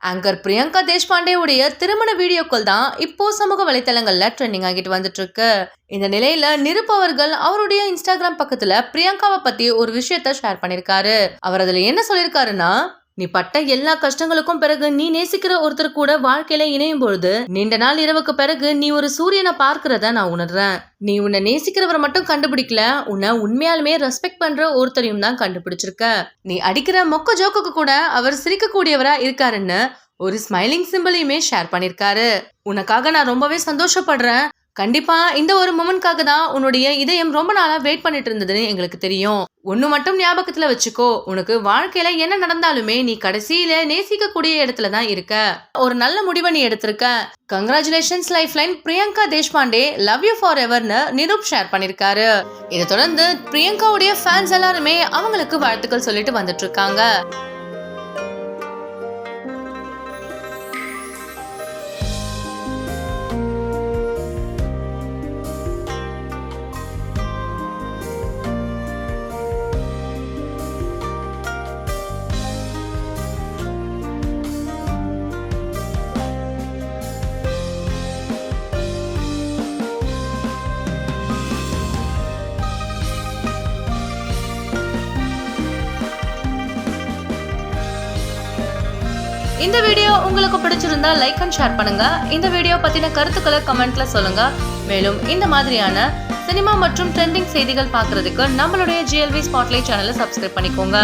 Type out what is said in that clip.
Anchor Priyanka Deshpande உடைய திருமண வீடியோக்கள் தான் இப்போ சமூக வலைத்தளங்கள்ல ட்ரெண்டிங் ஆகிட்டு வந்துட்டு இருக்கு. இந்த நிலையில நிருப் அவர்கள் அவருடைய இன்ஸ்டாகிராம் பக்கத்துல பிரியங்காவை பத்தி ஒரு விஷயத்த ஷேர் பண்ணிருக்காரு. அவர் அதுல என்ன சொல்லிருக்காருன்னா, நீ பட்ட எல்லா கஷ்டங்களுக்கும் பிறகு நீ நேசிக்கிற ஒருத்தர் கூட வாழ்க்கையில இணையும் பொழுது நீண்ட நாள் இரவுக்கு பிறகு நீ ஒரு சூரியனை பார்க்கிறத நான் உணர்றேன். நீ உன்னை நேசிக்கிறவரை மட்டும் கண்டுபிடிக்கல, உன்னை உண்மையாலுமே ரெஸ்பெக்ட் பண்ற ஒருத்தரையும் தான் கண்டுபிடிச்சிருக்க. நீ அடிக்கிற மொக்க ஜோக்குக்கு கூட அவர் சிரிக்க கூடியவரா இருக்காருன்னு ஒரு ஸ்மைலிங் சிம்பிளையுமே ஷேர் பண்ணிருக்காரு. உனக்காக நான் ரொம்பவே சந்தோஷப்படுறேன். கண்டிப்பா இந்த ஒரு மொமெண்ட்காக தான் உன்னுடைய இதயம் ரொம்ப நாளா வெயிட் பண்ணிட்டு இருந்ததுன்னு எங்களுக்கு தெரியும். ஒண்ணு மட்டும் ஞாபகத்துல வச்சுக்கோ, உனக்கு வாழ்க்கையில என்ன நடந்தாலுமே நீ கடைசியில நேசிக்க கூடிய இடத்துல தான் இருக்க. ஒரு நல்ல முடிவை நீ எடுத்திருக்க. Congratulations life line Priyanka Deshpande, love you for எவர்னு நிருப் ஷேர் பண்ணிருக்காரு. இதை தொடர்ந்து பிரியங்காவுடைய ஃபேன்ஸ் எல்லாருமே அவங்களுக்கு வாழ்த்துக்கள் சொல்லிட்டு வந்துட்டு இருக்காங்க. இந்த வீடியோ உங்களுக்கு பிடிச்சிருந்தா லைக் அண்ட் ஷேர் பண்ணுங்க. இந்த வீடியோ பத்தின கருத்துக்களை கமெண்ட்ல சொல்லுங்க. மேலும் இந்த மாதிரியான சினிமா மற்றும் ட்ரெண்டிங் செய்திகள் பார்க்கறதுக்கு நம்மளுடைய GLV ஸ்பாட்லைட் சேனலை சப்ஸ்கிரைப் பண்ணிக்கோங்க.